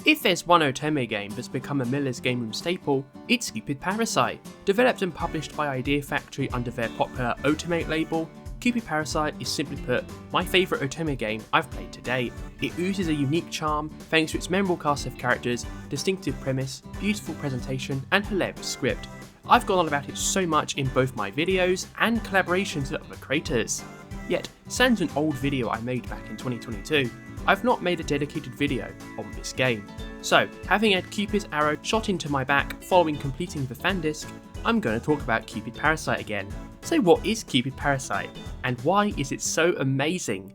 If there's one Otome game that's become a Milla's game room staple, it's Cupid Parasite. Developed and published by Idea Factory under their popular Otomate label, Cupid Parasite is simply put my favourite Otome game I've played to date. It oozes a unique charm thanks to its memorable cast of characters, distinctive premise, beautiful presentation and hilarious script. I've gone on about it so much in both my videos and collaborations with other creators. Yet, sans an old video I made back in 2022, I've not made a dedicated video on this game. So, having had Cupid's arrow shot into my back following completing the fan disc, I'm going to talk about Cupid Parasite again. So what is Cupid Parasite, and why is it so amazing?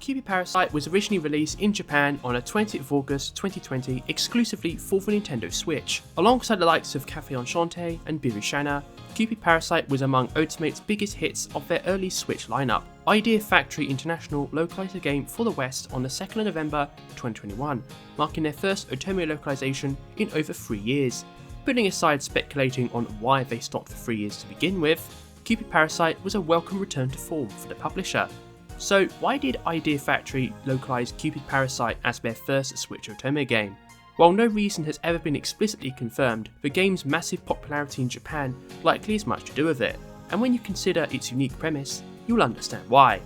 Cupid Parasite was originally released in Japan on the 20th of August 2020 exclusively for the Nintendo Switch. Alongside the likes of Café Enchanté and Birushana, Cupid Parasite was among Otomate's biggest hits of their early Switch lineup. Idea Factory International localised the game for the West on the 2nd of November 2021, marking their first Otome localisation in over 3 years. Putting aside speculating on why they stopped for 3 years to begin with, Cupid Parasite was a welcome return to form for the publisher. So why did Idea Factory localise Cupid Parasite as their first Switch Otome game? While no reason has ever been explicitly confirmed, the game's massive popularity in Japan likely has much to do with it, and when you consider its unique premise, you'll understand why.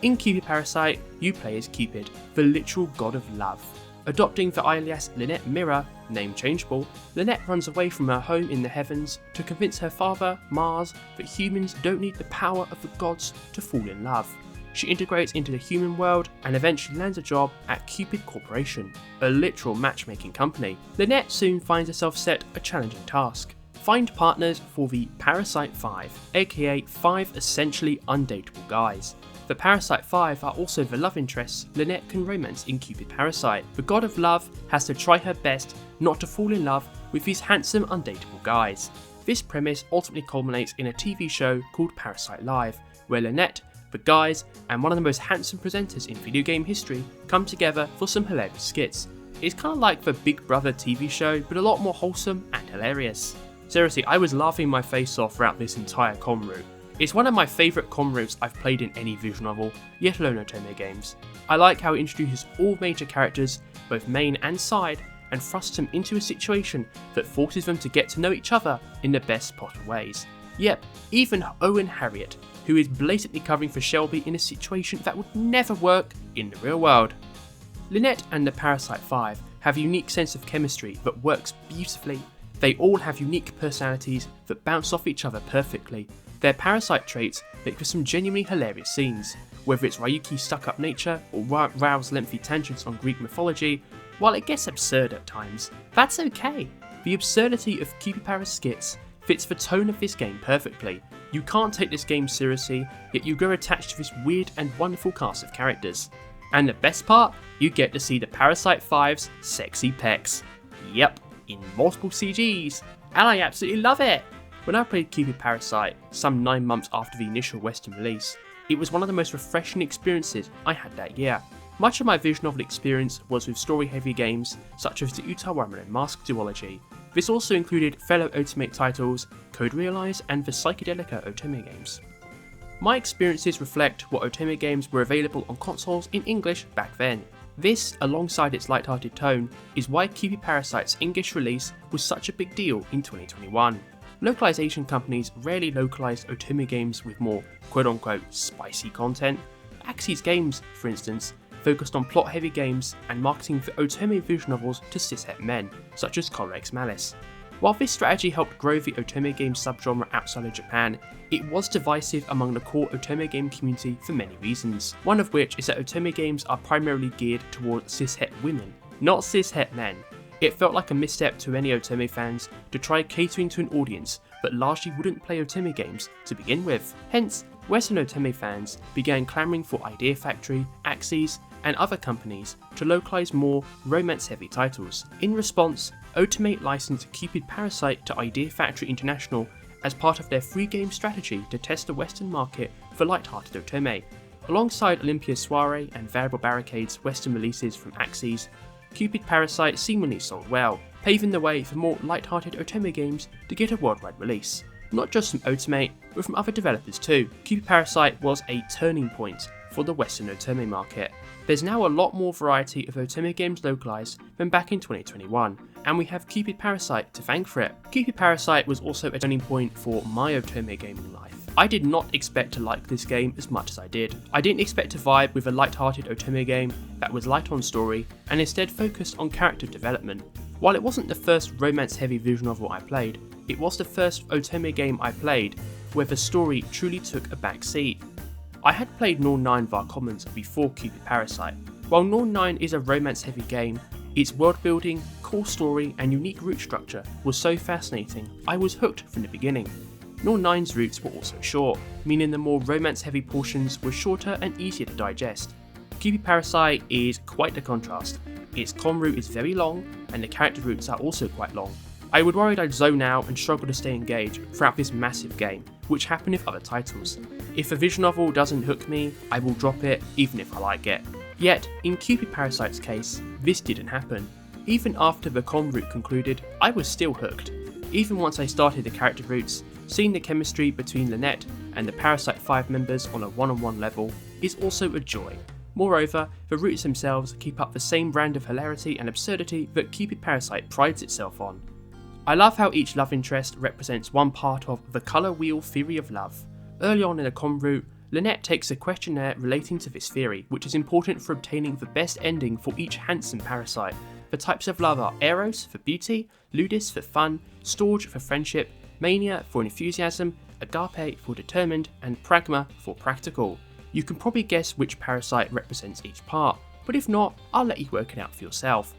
In Cupid Parasite, you play as Cupid, the literal god of love. Adopting the alias Lynette Milla, name changeable, Lynette runs away from her home in the heavens to convince her father, Mars, that humans don't need the power of the gods to fall in love. She integrates into the human world and eventually lands a job at Cupid Corporation, a literal matchmaking company. Lynette soon finds herself set a challenging task: find partners for the Parasite 5, aka 5 essentially undateable guys. The Parasite 5 are also the love interests Lynette can romance in Cupid Parasite. The god of love has to try her best not to fall in love with these handsome undateable guys. This premise ultimately culminates in a TV show called Parasite Live, where Lynette, the guys, and one of the most handsome presenters in video game history come together for some hilarious skits. It's kind of like the Big Brother TV show, but a lot more wholesome and hilarious. Seriously, I was laughing my face off throughout this entire com route. It's one of my favourite com routes I've played in any visual novel, yet alone Otome games. I like how it introduces all major characters, both main and side, and thrusts them into a situation that forces them to get to know each other in the best possible ways. Yep, even Owen Harriet, who is blatantly covering for Shelby in a situation that would never work in the real world. Lynette and the Parasite 5 have a unique sense of chemistry that works beautifully. They all have unique personalities that bounce off each other perfectly. Their parasite traits make for some genuinely hilarious scenes, whether it's Ryuki's stuck-up nature or Rao's lengthy tangents on Greek mythology. While it gets absurd at times, that's okay. The absurdity of Cupipara's skits fits the tone of this game perfectly. You can't take this game seriously, yet you grow attached to this weird and wonderful cast of characters. And the best part? You get to see the Parasite 5's sexy pecs. Yep, in multiple CGs, and I absolutely love it! When I played Cupid Parasite, some 9 months after the initial Western release, it was one of the most refreshing experiences I had that year. Much of my visual novel experience was with story-heavy games such as the Utawaran Mask duology. This also included fellow Otomate titles, Code Realize and the Psychedelica Otome games. My experiences reflect what Otome games were available on consoles in English back then. This, alongside its light-hearted tone, is why Cupid Parasite's English release was such a big deal in 2021. Localization companies rarely localized Otome games with more quote-unquote spicy content. Axis Games, for instance, focused on plot-heavy games and marketing for Otome visual novels to cishet men, such as Color Malice. While this strategy helped grow the Otome game subgenre outside of Japan, it was divisive among the core Otome game community for many reasons, one of which is that Otome games are primarily geared towards cishet women, not cishet men. It felt like a misstep to many Otome fans to try catering to an audience that largely wouldn't play Otome games to begin with. Hence, Western Otome fans began clamouring for Idea Factory, Axis, and other companies to localise more romance-heavy titles. In response, Otomate licensed Cupid Parasite to Idea Factory International as part of their free game strategy to test the Western market for light-hearted Otome. Alongside Olympia Soiree and Variable Barricade's Western releases from Axis, Cupid Parasite seemingly sold well, paving the way for more light-hearted Otome games to get a worldwide release. Not just from Otomate, but from other developers too. Cupid Parasite was a turning point for the Western Otome market. There's now a lot more variety of Otomate games localised than back in 2021, and we have Cupid Parasite to thank for it. Cupid Parasite was also a turning point for my Otomate gaming life. I did not expect to like this game as much as I did. I didn't expect to vibe with a light-hearted Otomate game that was light on story and instead focused on character development. While it wasn't the first romance-heavy visual novel I played, it was the first Otomate game I played where the story truly took a back seat. I had played Norn 9 Var Commons before Cupid Parasite. While Norn 9 is a romance-heavy game, its world building, core story and unique route structure was so fascinating, I was hooked from the beginning. Norn 9's routes were also short, meaning the more romance-heavy portions were shorter and easier to digest. Cupid Parasite is quite the contrast. Its com route is very long, and the character routes are also quite long. I would worry I'd zone out and struggle to stay engaged throughout this massive game, which happened with other titles. If a visual novel doesn't hook me, I will drop it even if I like it. Yet, in Cupid Parasite's case, this didn't happen. Even after the com route concluded, I was still hooked. Even once I started the character routes, seeing the chemistry between Lynette and the Parasite 5 members on a one-on-one level is also a joy. Moreover, the routes themselves keep up the same brand of hilarity and absurdity that Cupid Parasite prides itself on. I love how each love interest represents one part of the colour wheel theory of love. Early on in the com route, Lynette takes a questionnaire relating to this theory, which is important for obtaining the best ending for each handsome parasite. The types of love are Eros for beauty, Ludus for fun, Storge for friendship, Mania for enthusiasm, Agape for determined, and Pragma for practical. You can probably guess which parasite represents each part, but if not, I'll let you work it out for yourself.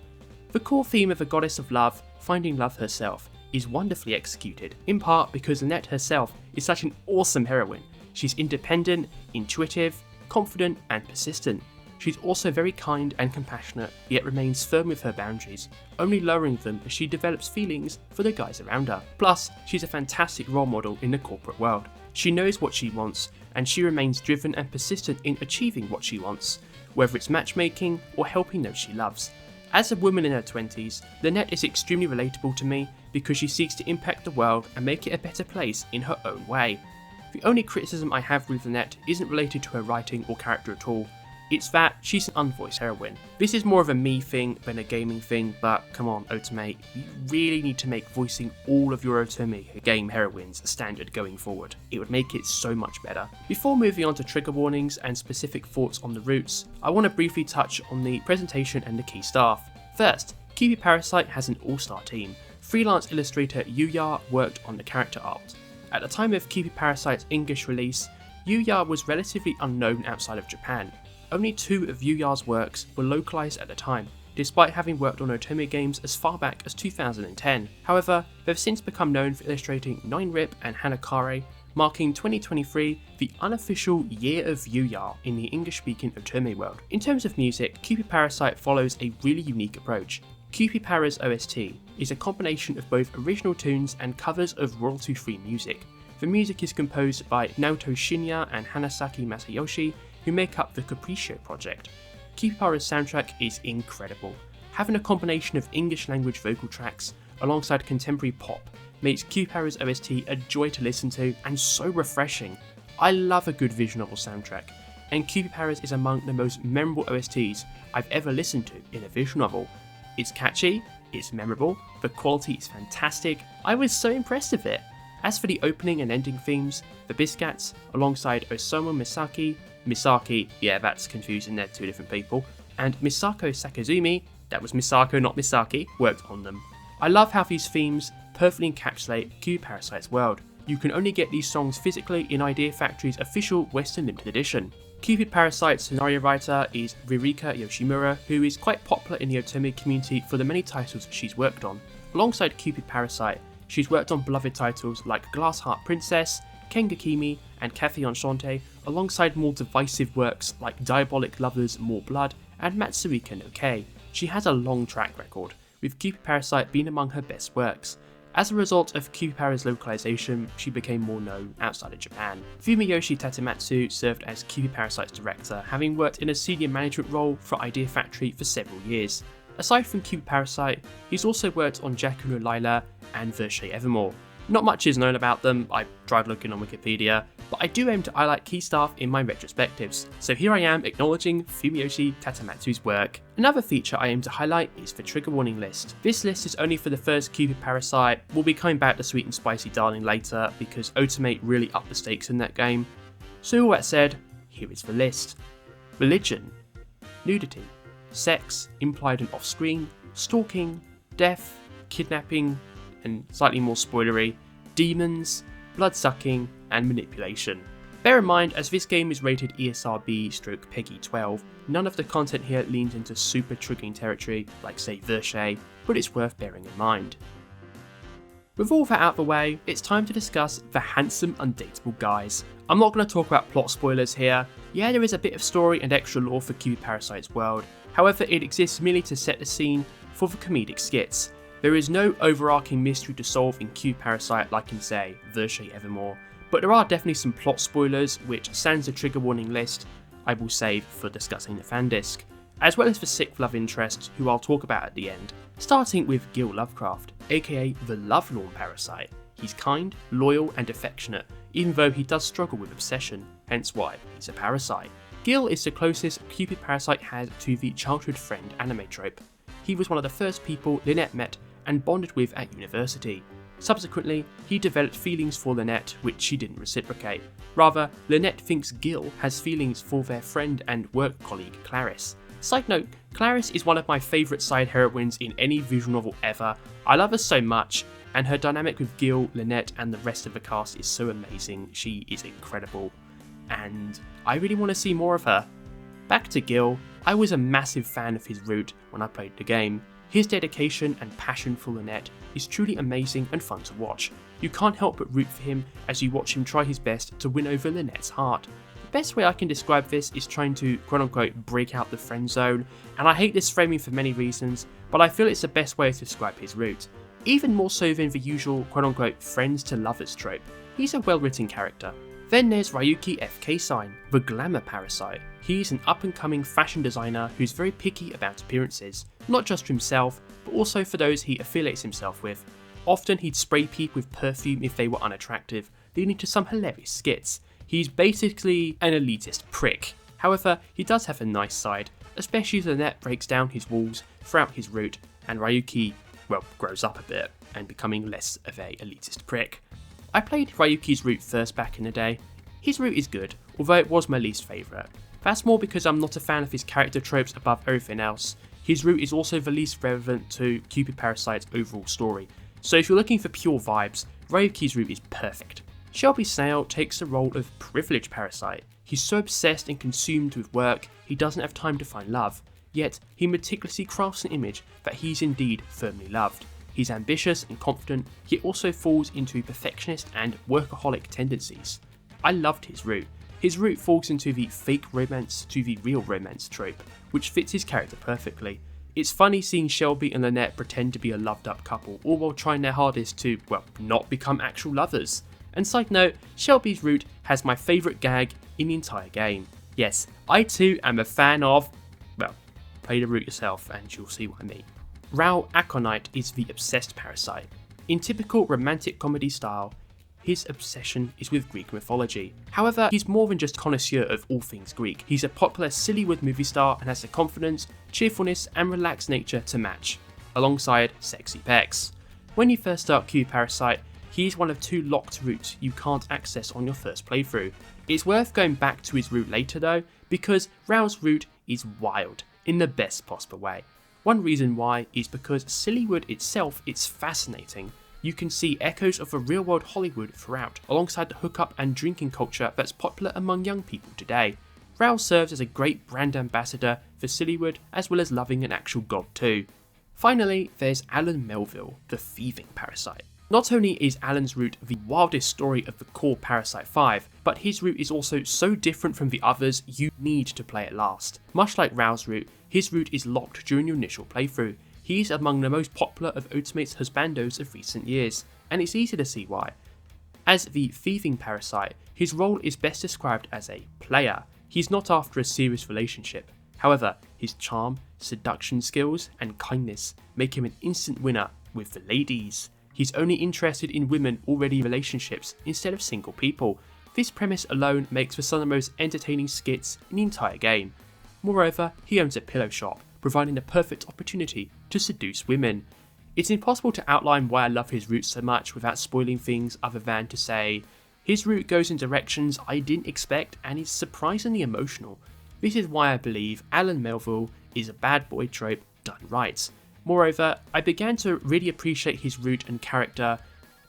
The core theme of the goddess of love, finding love herself, is wonderfully executed, in part because Lynette herself is such an awesome heroine. She's independent, intuitive, confident, and persistent. She's also very kind and compassionate, yet remains firm with her boundaries, only lowering them as she develops feelings for the guys around her. Plus, she's a fantastic role model in the corporate world. She knows what she wants, and she remains driven and persistent in achieving what she wants, whether it's matchmaking or helping those she loves. As a woman in her 20s, Lynette is extremely relatable to me because she seeks to impact the world and make it a better place in her own way. The only criticism I have with Lynette isn't related to her writing or character at all. It's that she's an unvoiced heroine. This is more of a me thing than a gaming thing, but come on, Otomate, you really need to make voicing all of your Otomate game heroines a standard going forward. It would make it so much better. Before moving on to trigger warnings and specific thoughts on the routes, I want to briefly touch on the presentation and the key staff. First, Cupid Parasite has an all-star team. Freelance illustrator Yuya worked on the character art. At the time of Cupid Parasite's English release, Yuya was relatively unknown outside of Japan. Only 2 of Yuya's works were localised at the time, despite having worked on Otomate games as far back as 2010. However, they've since become known for illustrating 9-Rip and Hanakare, marking 2023 the unofficial Year of Yuya in the English-speaking Otomate world. In terms of music, Cupid Parasite follows a really unique approach. Cupipara's OST is a combination of both original tunes and covers of royalty-free music. The music is composed by Naoto Shinya and Hanasaki Masayoshi, who make up the Capriccio project. Cupipara's soundtrack is incredible. Having a combination of English language vocal tracks alongside contemporary pop makes Cupipara's OST a joy to listen to and so refreshing. I love a good visual novel soundtrack, and Cupipara's is among the most memorable OSTs I've ever listened to in a visual novel. It's catchy, it's memorable, the quality is fantastic. I was so impressed with it. As for the opening and ending themes, the Biscats, alongside Osamu Misaki, yeah, that's confusing, they're 2 different people, and Misako Sakazumi, that was Misako not Misaki, worked on them. I love how these themes perfectly encapsulate Cupid Parasite's world. You can only get these songs physically in Idea Factory's official Western Limited Edition. Cupid Parasite's scenario writer is Ririka Yoshimura, who is quite popular in the Otomate community for the many titles she's worked on. Alongside Cupid Parasite, she's worked on beloved titles like Glass Heart Princess, Kengakimi, and Cafe Enchante, alongside more divisive works like Diabolic Lovers More Blood and Matsuika no Kei. She has a long track record, with Cupid Parasite being among her best works. As a result of Cupipara's localization, she became more known outside of Japan. Fumiyoshi Tatematsu served as Cupid Parasite's director, having worked in a senior management role for Idea Factory for several years. Aside from Cupid Parasite, he's also worked on Jaku no Laila and Verche Evermore. Not much is known about them. I tried looking on Wikipedia. but I do aim to highlight key stuff in my retrospectives, so here I am acknowledging Fumiyoshi Tatamatsu's work. Another feature I aim to highlight is the trigger warning list. This list is only for the first Cupid Parasite. We'll be coming back to Sweet and Spicy Darling later because Otomate really upped the stakes in that game. So all that said, here is the list. Religion, nudity, sex, implied and off-screen, stalking, death, kidnapping, and slightly more spoilery, demons, blood-sucking, and manipulation. Bear in mind, as this game is rated ESRB/PEGI 12, none of the content here leans into super triggering territory like say Verche, but it's worth bearing in mind. With all that out of the way, it's time to discuss the handsome undateable guys. I'm not going to talk about plot spoilers here. Yeah, there is a bit of story and extra lore for Cupid Parasite's world, however it exists merely to set the scene for the comedic skits. There is no overarching mystery to solve in Cupid Parasite like in say Verche Evermore, but there are definitely some plot spoilers which, sans the trigger warning list, I will save for discussing the fan disc, as well as the sick love interest who I'll talk about at the end. Starting with Gil Lovecraft, aka the Lovelorn Parasite. He's kind, loyal and affectionate, even though he does struggle with obsession, hence why he's a parasite. Gil is the closest Cupid Parasite has to the childhood friend anime trope. He was one of the first people Lynette met and bonded with at university. Subsequently, he developed feelings for Lynette, which she didn't reciprocate. Rather, Lynette thinks Gil has feelings for their friend and work colleague Clarice. Side note, Clarice is one of my favourite side heroines in any visual novel ever. I love her so much, and her dynamic with Gil, Lynette and the rest of the cast is so amazing. She is incredible, and I really want to see more of her. Back to Gil, I was a massive fan of his route when I played the game. His dedication and passion for Lynette is truly amazing and fun to watch. You can't help but root for him as you watch him try his best to win over Lynette's heart. The best way I can describe this is trying to quote-unquote break out the friend zone, and I hate this framing for many reasons, but I feel it's the best way to describe his route. Even more so than the usual quote-unquote friends to lovers trope. He's a well-written character. Then there's Ryuki FK Sign, the glamour parasite. He's an up-and-coming fashion designer who's very picky about appearances, not just for himself, but also for those he affiliates himself with. Often he'd spray people with perfume if they were unattractive, leading to some hilarious skits. He's basically an elitist prick. However, he does have a nice side, especially as Lynette breaks down his walls throughout his route, and Ryuki, well, grows up a bit and becoming less of a elitist prick. I played Ryuki's route first back in the day. His route is good, although it was my least favourite. That's more because I'm not a fan of his character tropes above everything else. His route is also the least relevant to Cupid Parasite's overall story, so if you're looking for pure vibes, Ryuki's route is perfect. Shelby Snail takes the role of privileged parasite. He's so obsessed and consumed with work, he doesn't have time to find love, yet he meticulously crafts an image that he's indeed firmly loved. He's ambitious and confident, yet also falls into perfectionist and workaholic tendencies. I loved his route. His route falls into the fake romance to the real romance trope, which fits his character perfectly. It's funny seeing Shelby and Lynette pretend to be a loved up couple, all while trying their hardest to, well, not become actual lovers. And side note, Shelby's route has my favourite gag in the entire game. Yes, I too am a fan of, well, play the route yourself and you'll see what I mean. Rao Aconite is the obsessed parasite. In typical romantic comedy style, his obsession is with Greek mythology. However, he's more than just a connoisseur of all things Greek. He's a popular Sillywood movie star and has the confidence, cheerfulness and relaxed nature to match, alongside sexy pecs. When you first start Cupid Parasite, he is one of two locked routes you can't access on your first playthrough. It's worth going back to his route later though, because Rao's route is wild, in the best possible way. One reason why is because Sillywood itself is fascinating. You can see echoes of a real-world Hollywood throughout, alongside the hookup and drinking culture that's popular among young people today. Rao serves as a great brand ambassador for Sillywood, as well as loving an actual god too. Finally, there's Alan Melville, the thieving parasite. Not only is Alan's route the wildest story of the core Parasite 5, but his route is also so different from the others you need to play it last. Much like Rao's route, his route is locked during your initial playthrough. He's among the most popular of Otomate's husbandos of recent years, and it's easy to see why. As the thieving parasite, his role is best described as a player. He's not after a serious relationship. However, his charm, seduction skills, and kindness make him an instant winner with the ladies. He's only interested in women already in relationships instead of single people. This premise alone makes for some of the most entertaining skits in the entire game. Moreover, he owns a pillow shop, providing the perfect opportunity to seduce women. It's impossible to outline why I love his route so much without spoiling things other than to say, his route goes in directions I didn't expect and is surprisingly emotional. This is why I believe Alan Melville is a bad boy trope done right. Moreover, I began to really appreciate his route and character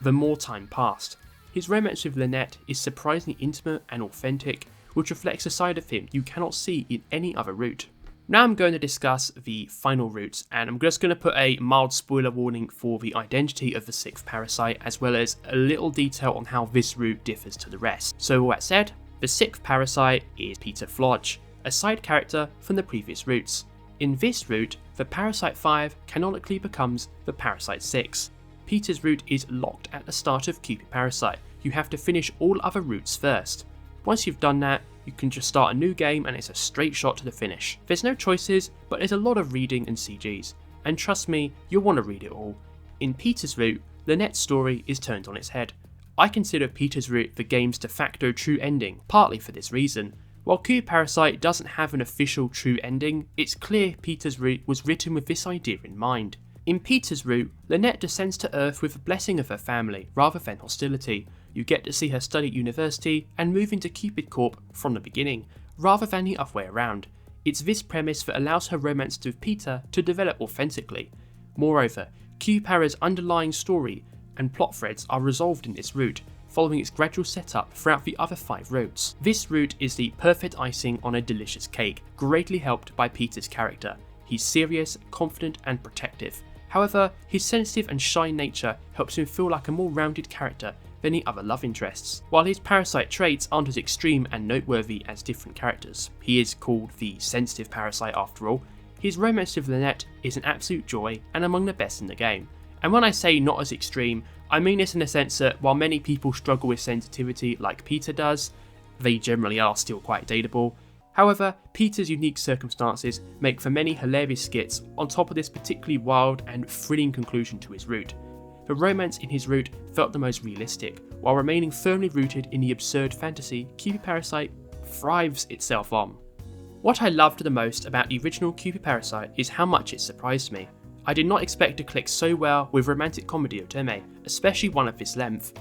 the more time passed. His romance with Lynette is surprisingly intimate and authentic, which reflects a side of him you cannot see in any other route. Now I'm going to discuss the final route, and I'm just going to put a mild spoiler warning for the identity of the 6th parasite, as well as a little detail on how this route differs to the rest. So all that said, the 6th parasite is Peter Flodge, a side character from the previous routes. In this route, the Parasite 5 canonically becomes the Parasite 6. Peter's route is locked at the start of Cupid Parasite. You have to finish all other routes first. Once you've done that, you can just start a new game and it's a straight shot to the finish. There's no choices, but there's a lot of reading and CGs, and trust me, you'll want to read it all. In Peter's route, Lynette's story is turned on its head. I consider Peter's route the game's de facto true ending, partly for this reason. While Cupid Parasite doesn't have an official true ending, it's clear Peter's route was written with this idea in mind. In Peter's route, Lynette descends to Earth with the blessing of her family, rather than hostility. You get to see her study at university and move into Cupid Corp from the beginning, rather than the other way around. It's this premise that allows her romance with Peter to develop authentically. Moreover, Cupipara's underlying story and plot threads are resolved in this route, following its gradual setup throughout the other 5 routes. This route is the perfect icing on a delicious cake, greatly helped by Peter's character. He's serious, confident and protective. However, his sensitive and shy nature helps him feel like a more rounded character than the other love interests. While his parasite traits aren't as extreme and noteworthy as different characters, he is called the sensitive parasite after all, his romance with Lynette is an absolute joy and among the best in the game. And when I say not as extreme, I mean this in the sense that while many people struggle with sensitivity like Peter does, they generally are still quite dateable. However, Peter's unique circumstances make for many hilarious skits on top of this particularly wild and thrilling conclusion to his route. The romance in his route felt the most realistic, while remaining firmly rooted in the absurd fantasy Cupid Parasite thrives itself on. What I loved the most about the original Cupid Parasite is how much it surprised me. I did not expect to click so well with romantic comedy Otomate, especially one of this length.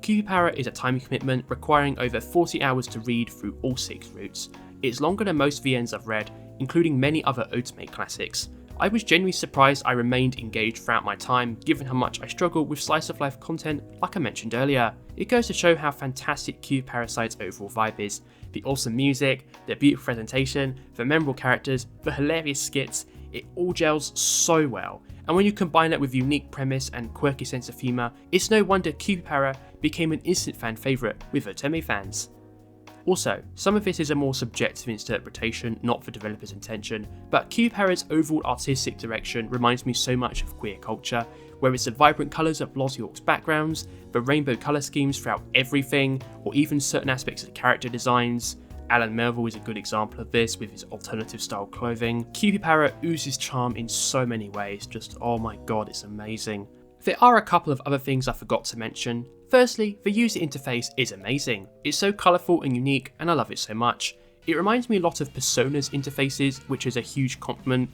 Cupipara is a time commitment requiring over 40 hours to read through all 6 routes. It's longer than most VNs I've read, including many other Otomate classics. I was genuinely surprised I remained engaged throughout my time, given how much I struggle with slice of life content like I mentioned earlier. It goes to show how fantastic Cupid Parasite's overall vibe is. The awesome music, the beautiful presentation, the memorable characters, the hilarious skits, it all gels so well. And when you combine that with unique premise and quirky sense of humour, it's no wonder Cupipara became an instant fan favourite with Otomate fans. Also, some of this is a more subjective interpretation, not the developer's intention, but Cupipara's overall artistic direction reminds me so much of queer culture, where it's the vibrant colours of Los York's backgrounds, the rainbow colour schemes throughout everything, or even certain aspects of the character designs. Alan Melville is a good example of this with his alternative style clothing. Cupipara oozes charm in so many ways, just oh my god, it's amazing. There are a couple of other things I forgot to mention. Firstly, the user interface is amazing. It's so colourful and unique and I love it so much. It reminds me a lot of Persona's interfaces, which is a huge compliment.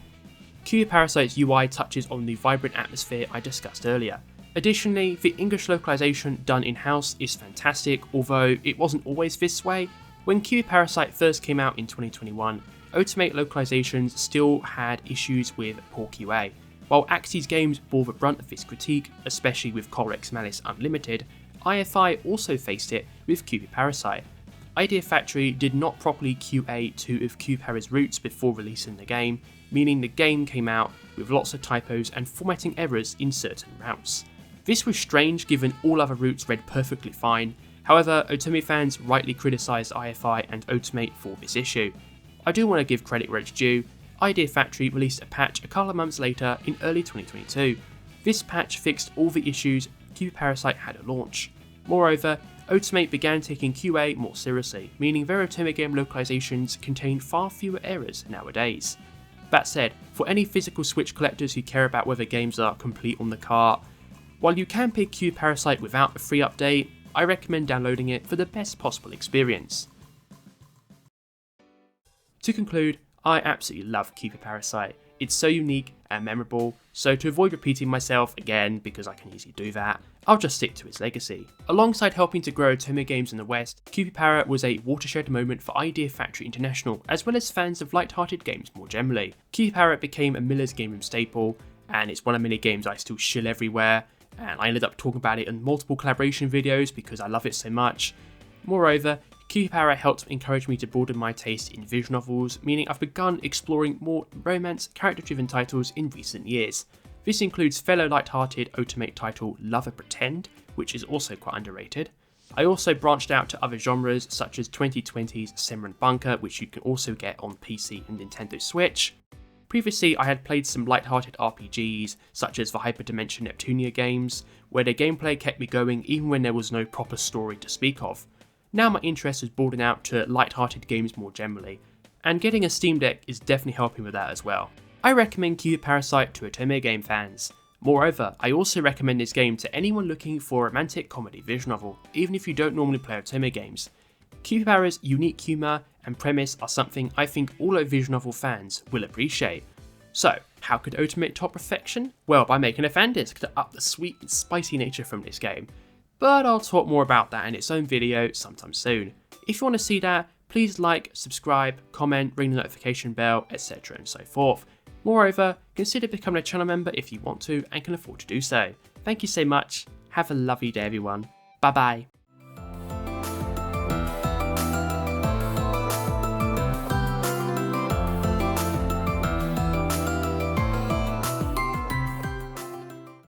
Cupid Parasite's UI touches on the vibrant atmosphere I discussed earlier. Additionally, the English localisation done in-house is fantastic, although it wasn't always this way. When Cupid Parasite first came out in 2021, Otomate localizations still had issues with poor QA. While Axie's games bore the brunt of this critique, especially with Correx Malice Unlimited, IFI also faced it with Cupid Parasite. Idea Factory did not properly QA 2 of Cupipara's routes before releasing the game, meaning the game came out with lots of typos and formatting errors in certain routes. This was strange given all other routes read perfectly fine. However, Otomate fans rightly criticised IFI and Otomate for this issue. I do want to give credit where it's due. Idea Factory released a patch a couple of months later in early 2022. This patch fixed all the issues Cupid Parasite had at launch. Moreover, Otomate began taking QA more seriously, meaning their Otomate game localizations contain far fewer errors nowadays. That said, for any physical Switch collectors who care about whether games are complete on the cart, while you can pick Cupid Parasite without a free update, I recommend downloading it for the best possible experience. To conclude, I absolutely love Cupid Parasite. It's so unique and memorable, so to avoid repeating myself again, because I can easily do that, I'll just stick to its legacy. Alongside helping to grow Otomate games in the West, Cupipara was a watershed moment for Idea Factory International, as well as fans of light-hearted games more generally. Cupipara became a Milla's game room staple, and it's one of many games I still shill everywhere, and I ended up talking about it in multiple collaboration videos because I love it so much. Moreover, Cupipara helped encourage me to broaden my taste in visual novels, meaning I've begun exploring more romance, character-driven titles in recent years. This includes fellow light-hearted Otomate title Love and Pretend, which is also quite underrated. I also branched out to other genres such as 2020's Simran Bunker, which you can also get on PC and Nintendo Switch. Previously, I had played some light-hearted RPGs, such as the Hyperdimension Neptunia games, where their gameplay kept me going even when there was no proper story to speak of. Now my interest is broadened out to light-hearted games more generally, and getting a Steam Deck is definitely helping with that as well. I recommend Cupid Parasite to Otomate game fans. Moreover, I also recommend this game to anyone looking for a romantic comedy visual novel, even if you don't normally play Otomate games. Cupipara's unique humour and premise are something I think all visual novel fans will appreciate. So, how could Otomate top perfection? Well, by making a fan disc to up the sweet and spicy nature from this game. But I'll talk more about that in its own video sometime soon. If you want to see that, please like, subscribe, comment, ring the notification bell, etc. and so forth. Moreover, consider becoming a channel member if you want to and can afford to do so. Thank you so much, have a lovely day everyone, bye bye.